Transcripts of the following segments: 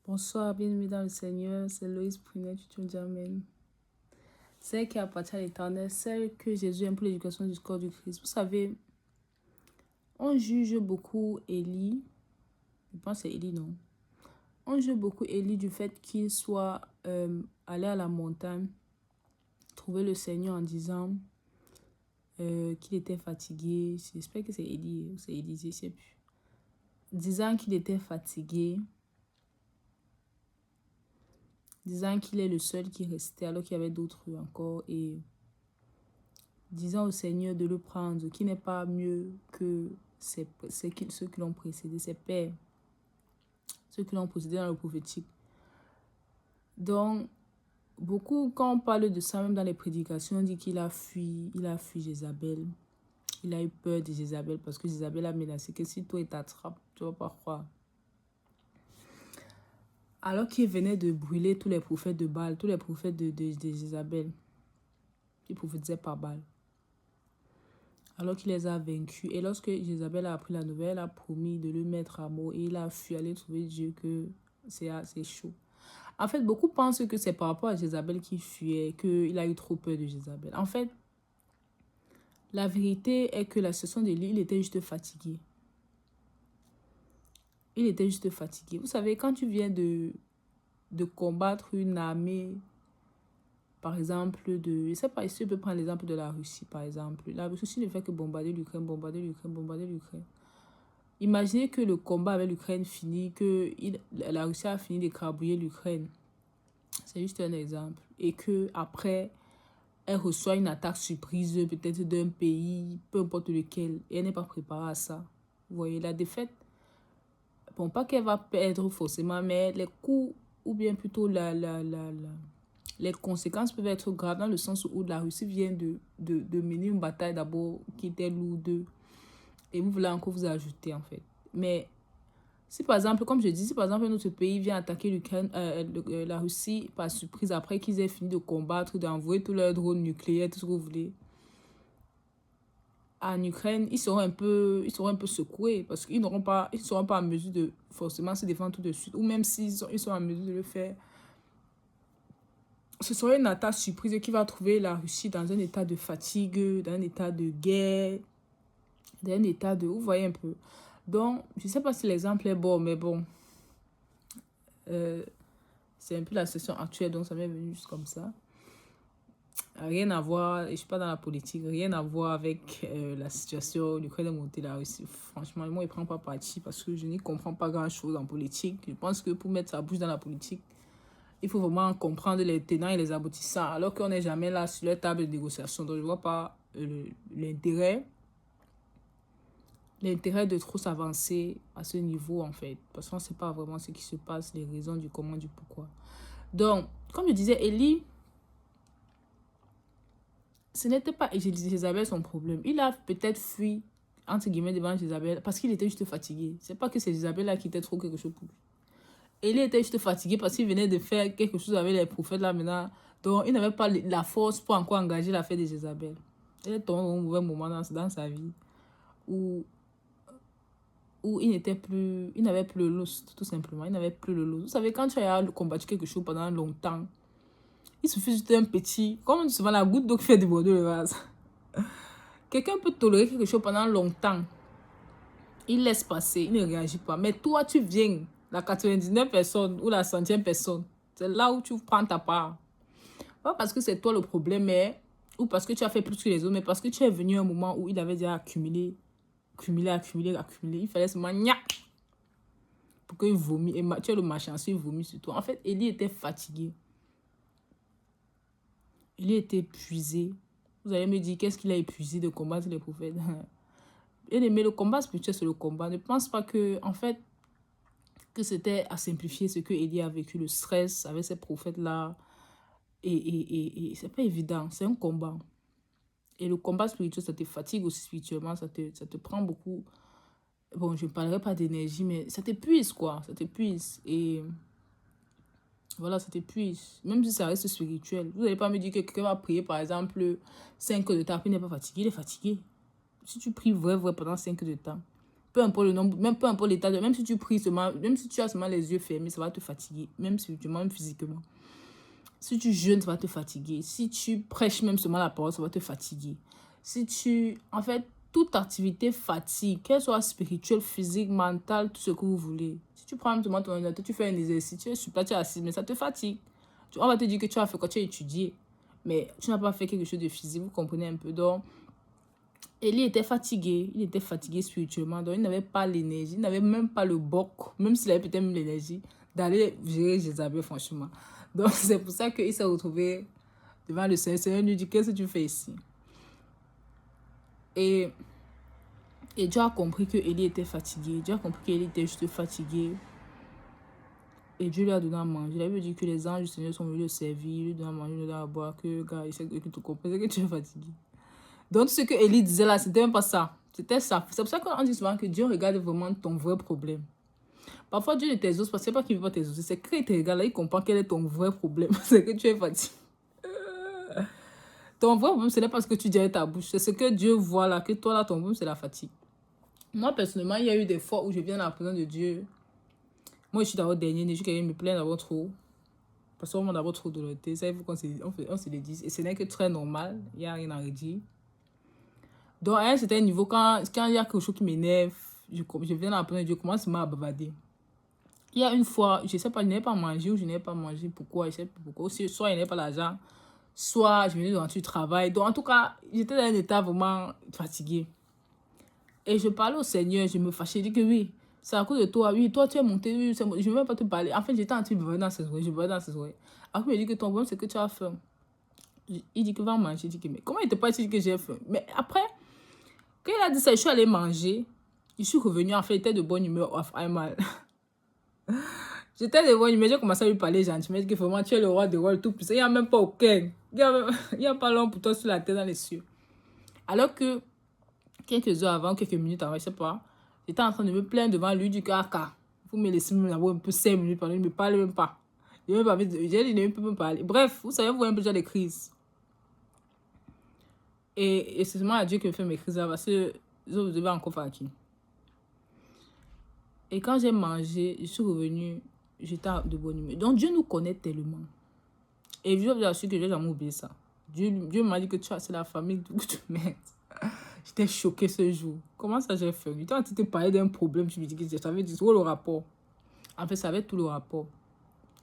Bonsoir, bienvenue dans le Seigneur, c'est Loïs Prunet, tu Amen. Celle qui appartient à l'Éternel, celle que Jésus aime pour l'éducation du corps du Christ. Vous savez, on juge beaucoup Élie, je pense que c'est Élie, non? On juge beaucoup Élie du fait qu'il soit allé à la montagne, trouver le Seigneur en disant qu'il était fatigué. J'espère que c'est Élie, ou c'est Élie, je ne sais plus. Disant qu'il était fatigué, disant qu'il est le seul qui restait alors qu'il y avait d'autres encore, et disant au Seigneur de le prendre, qui n'est pas mieux que ceux qui l'ont précédé, ses pères, ceux qui l'ont précédé dans le prophétique. Donc, beaucoup, quand on parle de ça, même dans les prédications, on dit qu'il a fui Jézabel. Il a eu peur de Jézabel parce que Jézabel a menacé que si toi il t'attrape, tu ne vas pas croire. Alors qu'il venait de brûler tous les prophètes de Baal, tous les prophètes de Jézabel, qui prophétisaient par Baal. Alors qu'il les a vaincus. Et lorsque Jézabel a appris la nouvelle, elle a promis de le mettre à mort. Et il a fui aller trouver Dieu que c'est assez chaud. En fait, beaucoup pensent que c'est par rapport à Jézabel qu'il fuyait, qu'il a eu trop peur de Jézabel. En fait, la vérité est que la situation d'Élie, il était juste fatigué. Il était juste fatigué. Vous savez, quand tu viens de combattre une armée, par exemple, je ne sais pas, ici, je peux prendre l'exemple de la Russie, par exemple. La Russie ne fait que bombarder l'Ukraine, bombarder l'Ukraine, bombarder l'Ukraine. Imaginez que le combat avec l'Ukraine finit, que la Russie a fini d'écrabouiller l'Ukraine. C'est juste un exemple. Et que après, elle reçoit une attaque surprise, peut-être d'un pays, peu importe lequel, et elle n'est pas préparée à ça. Vous voyez, la défaite, bon, pas qu'elle va perdre forcément, mais les coups, ou bien plutôt les conséquences peuvent être graves dans le sens où la Russie vient de mener une bataille d'abord qui était lourde. Et vous voulez encore vous ajouter, en fait. Mais si par exemple, comme je dis, si par exemple notre pays vient attaquer l'Ukraine, la Russie par surprise après qu'ils aient fini de combattre, d'envoyer tous leurs drones nucléaires, tout ce que vous voulez, en Ukraine, ils seront un peu secoués parce qu'ils seront pas en mesure de forcément se défendre tout de suite. Ou même s'ils sont en mesure de le faire, ce sera une attaque surprise qui va trouver la Russie dans un état de fatigue, dans un état de guerre, dans un état de... Vous voyez un peu. Donc, je ne sais pas si l'exemple est bon, mais bon. C'est un peu la situation actuelle, donc ça m'est venu juste comme ça. Rien à voir, je ne suis pas dans la politique, rien à voir avec la situation, l'Ukraine est montée là aussi. Franchement, moi, il ne prend pas parti parce que je n'y comprends pas grand-chose en politique. Je pense que pour mettre sa bouche dans la politique, il faut vraiment comprendre les tenants et les aboutissants, alors qu'on n'est jamais là sur la table de négociation. Donc, je ne vois pas l'intérêt de trop s'avancer à ce niveau, en fait. Parce qu'on ne sait pas vraiment ce qui se passe, les raisons du comment, du pourquoi. Donc, comme je disais, Élie, ce n'était pas Jézabel son problème. Il a peut-être fui, entre guillemets, devant Jézabel parce qu'il était juste fatigué. C'est pas que c'est Jézabel là qui était trop quelque chose pour lui. Élie était juste fatigué parce qu'il venait de faire quelque chose avec les prophètes là maintenant. Donc, il n'avait pas la force pour encore engager l'affaire de Jézabel. Il est tombé au mauvais moment dans sa vie où il n'avait plus le lust, tout simplement. Il n'avait plus le lust. Vous savez, quand tu as combattu quelque chose pendant longtemps, il suffit juste un petit, comme on dit souvent, la goutte d'eau qui fait déborder le vase. Quelqu'un peut tolérer quelque chose pendant longtemps. Il laisse passer, il ne réagit pas. Mais toi, tu viens, la 99 personne ou la 100e personne, c'est là où tu prends ta part. Pas parce que c'est toi le problème, mais, ou parce que tu as fait plus que les autres, mais parce que tu es venu à un moment où il avait déjà accumulé. Il fallait seulement pour qu'il vomit. Et tu es le malchanceux, il vomit sur toi. En fait, Élie était fatigué. Élie était épuisé. Vous allez me dire, qu'est-ce qu'il a épuisé de combattre les prophètes? Mais le combat spirituel, c'est le combat. Ne pense pas que, en fait, que c'était à simplifier ce que Élie a vécu, le stress avec ces prophètes-là. Et c'est pas évident, c'est un combat. Et le combat spirituel, ça te fatigue aussi spirituellement, ça te prend beaucoup. Bon, je ne parlerai pas d'énergie, mais ça t'épuise, quoi. Ça t'épuise. Et voilà, ça t'épuise. Même si ça reste spirituel. Vous n'allez pas me dire que quelqu'un va prier, par exemple, 5 heures de temps, puis il n'est pas fatigué, il est fatigué. Si tu pries vrai pendant 5 heures de temps, peu importe le nombre, même peu importe l'état, même si tu pries seulement, même si tu as seulement les yeux fermés, ça va te fatiguer, même spirituellement, même physiquement. Si tu jeûnes, ça va te fatiguer. Si tu prêches même seulement la parole, ça va te fatiguer. Si tu... En fait, toute activité fatigue, qu'elle soit spirituelle, physique, mentale, tout ce que vous voulez. Si tu prends seulement ton ordinateur, tu fais un exercice, tu es sur place, tu es assis, mais ça te fatigue. On va te dire que tu as fait quoi, tu as étudié, mais tu n'as pas fait quelque chose de physique, vous comprenez un peu. Donc, Élie était fatigué, il était fatigué spirituellement, donc il n'avait pas l'énergie, il n'avait même pas le boc, même s'il avait peut-être même l'énergie, d'aller gérer Jézabel, franchement. Donc, c'est pour ça qu'il s'est retrouvé devant le Seigneur. Le Seigneur lui dit, qu'est-ce que tu fais ici? Et Dieu a compris que Élie était fatigué. Dieu a compris qu'Élie était juste fatigué. Et Dieu lui a donné à manger. Il avait dit que les anges du Seigneur sont venus le servir, lui donner à manger, lui donner à boire, que gars, il sait que tu comprends, que tu es fatigué. Donc, ce que Élie disait là, c'était même pas ça. C'était ça. C'est pour ça qu'on dit souvent que Dieu regarde vraiment ton vrai problème. Parfois, Dieu ne t'exauce pas. C'est pas qu'il ne veut pas t'exaucer. C'est qu'il te regarde là, il comprend quel est ton vrai problème. C'est que tu es fatigué. Ton vrai problème, ce n'est pas ce que tu dis avec ta bouche. C'est ce que Dieu voit là, que toi là, ton problème, c'est la fatigue. Moi, personnellement, il y a eu des fois où je viens dans la présence de Dieu. Moi, je suis d'abord dernier, je suis quelqu'un qui me plaint d'avoir trop. Parce qu'on m'a d'abord trop de l'autorité. Ça, il faut qu'on se le dise. Et ce n'est que très normal. Il n'y a rien à redire. Donc, à un certain niveau, quand il y a quelque chose qui m'énerve, je viens dans la présence de Dieu, je commence à bavarder. Il y a une fois, je ne sais pas, je n'ai pas mangé ou je n'ai pas mangé. Pourquoi? Je ne sais pas pourquoi. Aussi, soit il n'y a pas l'argent, soit je venais de rentrer du travail. Donc, en tout cas, j'étais dans un état vraiment fatigué. Et je parlais au Seigneur, je me fâchais, je dis que oui, c'est à cause de toi. Oui, toi, tu es monté, oui, je ne veux même pas te parler. En fait, j'étais en train de bavarder dans ses oreilles, je bavarder dans ses oreilles. Après, il me dit que ton problème, c'est que tu as faim. Il dit que va manger. Je dis que, mais comment il te parle, il dit que j'ai faim? Mais après, quand il a dit ça, je suis allée manger. Je suis revenue, en fait, il était de bonne humeur, off, mal. J'étais de bonne humeur, j'ai commencé à lui parler gentiment. Il dit que vraiment, tu es le roi de rôle tout puissant. Il n'y a même pas aucun. Il n'y a pas l'homme pour toi sur la terre dans les cieux. Alors que, quelques heures avant, quelques minutes avant, je ne sais pas, j'étais en train de me plaindre devant lui du cas. Vous me laissez me avoir un peu 5 minutes pendant, il ne me parle même pas. Il ne peut même parler. Bref, vous savez, vous voyez un peu déjà les crises. Et c'est seulement à Dieu que je fais mes crises là, parce que je devais encore faire qui. Et quand j'ai mangé, je suis revenue, j'étais de bonne humeur. Donc Dieu nous connaît tellement. Et je vous assure que je n'ai jamais oublié ça. Dieu m'a dit que c'est la famille que tu mets. J'étais choquée ce jour. Comment ça j'ai fait? Toi, tu te parlais d'un problème, tu me dis que ça avait dit tout le rapport. En fait, ça avait tout le rapport.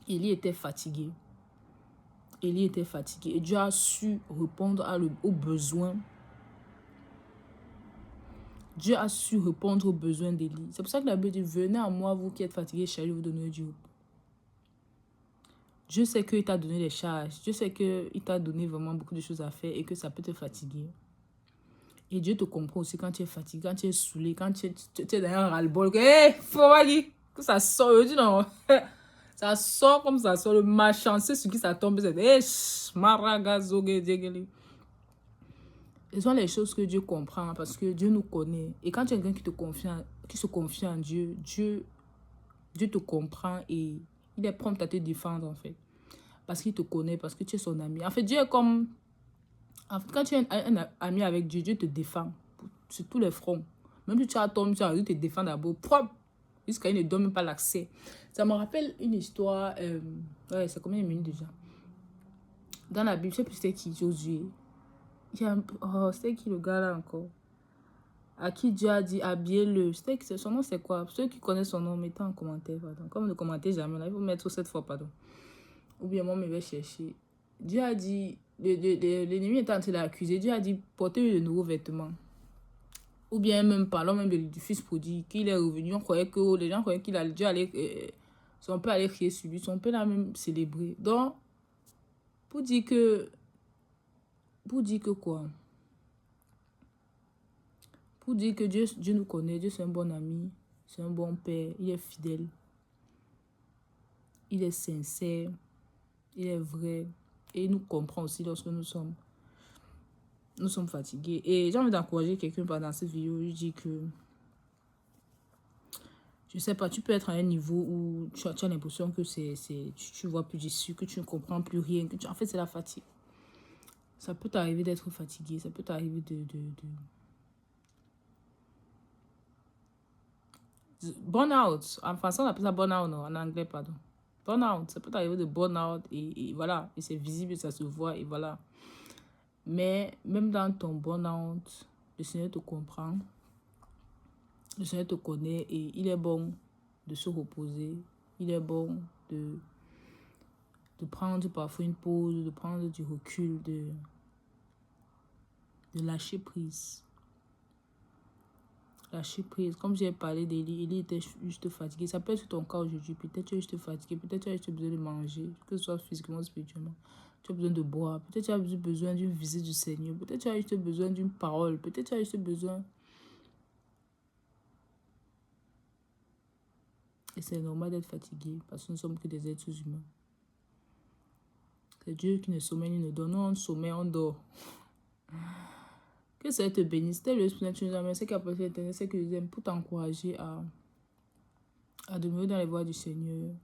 Élie était fatigué. Élie était fatigué. Et Dieu a su répondre aux besoins. Dieu a su répondre aux besoins d'Élie. C'est pour ça que la Bible dit, venez à moi, vous qui êtes fatigués, chargés, vous donnerez du repos. Dieu sait qu'il t'a donné les charges. Dieu sait qu'il t'a donné vraiment beaucoup de choses à faire et que ça peut te fatiguer. Et Dieu te comprend aussi quand tu es fatigué, quand tu es saoulé, quand tu es dans un ras-le-bol. Faut que ça sort. Je dis non. Ça sort comme ça sort. Le malchanceux sur qui ça tombe. C'est maragazo. Ce sont les choses que Dieu comprend parce que Dieu nous connaît. Et quand tu es quelqu'un qui se confie en Dieu, Dieu te comprend et il est prompt à te défendre en fait. Parce qu'il te connaît, parce que tu es son ami. En fait, Dieu est comme... En fait, quand tu es un ami avec Dieu, Dieu te défend sur tous les fronts. Même si tu as tombé, tu as te défendre d'abord propre. Jusqu'à il ne donne même pas l'accès. Ça me rappelle une histoire... ouais, c'est combien de minutes déjà? Dans la Bible, je ne sais plus c'était qui, Josué. Oh, c'était qui le gars là encore? À qui Dieu a dit habillez-le. Son nom c'est quoi? Ceux qui connaissent son nom, mettez en commentaire. Pardon. Comme ne commentez jamais, là, il faut mettre 7 fois, pardon. Ou bien moi, je vais chercher. Dieu a dit, l'ennemi est en train de l'accuser. Dieu a dit portez-lui de nouveaux vêtements. Ou bien même parlons même du fils prodigue, qu'il est revenu. On croyait que les gens croyaient qu'il allait, Dieu allait, son père allait crier sur lui. Son père l'a même célébré. Donc, pour dire que quoi? Pour dire que Dieu nous connaît, Dieu c'est un bon ami, c'est un bon père, il est fidèle, il est sincère, il est vrai et il nous comprend aussi lorsque nous sommes fatigués. Et j'ai envie d'encourager quelqu'un pendant cette vidéo, je dis que je sais pas, tu peux être à un niveau où tu as l'impression que tu vois plus d'issue, que tu ne comprends plus rien, en fait c'est la fatigue. Ça peut t'arriver d'être fatigué, ça peut t'arriver Burn-out. En français, on appelle ça burn-out, non? En anglais, pardon. Burn-out. Ça peut arriver de burn-out et voilà. Et c'est visible, ça se voit et voilà. Mais même dans ton burn-out, le Seigneur te comprend. Le Seigneur te connaît et il est bon de se reposer. Il est bon de prendre parfois une pause, de prendre du recul, de lâcher prise. Lâcher prise. Comme j'ai parlé d'Élie, Élie était juste fatigué. Ça peut être ton cas aujourd'hui. Peut-être tu es juste fatigué. Peut-être tu as juste besoin de manger, que ce soit physiquement ou spirituellement. Tu as besoin de boire. Peut-être tu as juste besoin d'une visite du Seigneur. Peut-être tu as juste besoin d'une parole. Peut-être tu as juste besoin. Et c'est normal d'être fatigué parce que nous sommes que des êtres humains. C'est Dieu qui ne sommeille ni ne dort. Nous, on sommeille, on dort. Que ça te bénisse. C'était le spirituel. C'est qu'après Internet, c'est que j'aime pour t'encourager à demeurer dans les voies du Seigneur,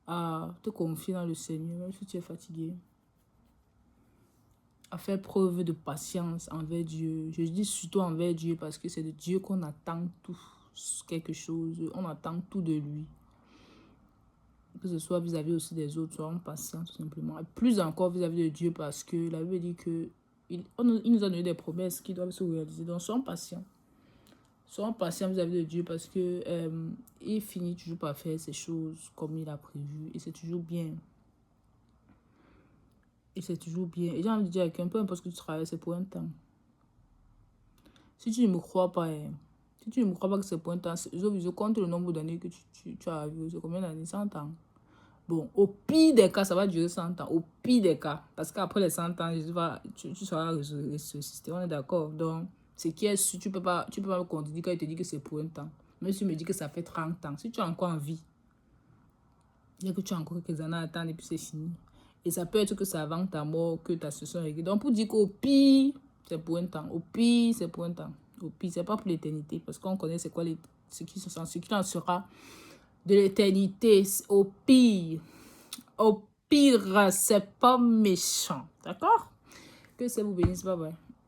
à te confier dans le Seigneur, même si tu es fatigué, à faire preuve de patience envers Dieu. Je dis surtout envers Dieu parce que c'est de Dieu qu'on attend tout, quelque chose. On attend tout de lui. Que ce soit vis-à-vis aussi des autres, soyons patients tout simplement. Et plus encore vis-à-vis de Dieu parce que la Bible dit que il nous a donné des promesses qui doivent se réaliser. Donc soyons patients. Soyons patients vis-à-vis de Dieu parce que il finit toujours par faire ces choses comme il a prévu. Et c'est toujours bien. Et c'est toujours bien. Et j'ai envie de dire à quelqu'un, peu importe ce que tu travailles, c'est pour un temps. Si tu ne me crois pas, si tu ne me crois pas que c'est pour un temps, je compte le nombre d'années que tu as vu. C'est combien d'années? 100 ans. Bon, au pire des cas, ça va durer 100 ans. Au pire des cas. Parce qu'après les 100 ans, tu seras ressuscité. On est d'accord. Donc, ce qui est sûr, tu peux pas me contredire quand il te dit que c'est pour un temps. Même si tu me dis que ça fait 30 ans. Si tu es encore en vie, il y a que tu as encore quelques années à attendre et puis c'est fini. Et ça peut être que c'est avant ta mort que ta situation est réglée. Donc, pour dire qu'au pire, c'est pour un temps. Au pire, c'est pour un temps. Au pire, c'est pas pour l'éternité. Parce qu'on connaît c'est quoi ce qui en sera de l'éternité. Au pire, c'est pas méchant. D'accord? Que ça vous bénisse. Bye bye.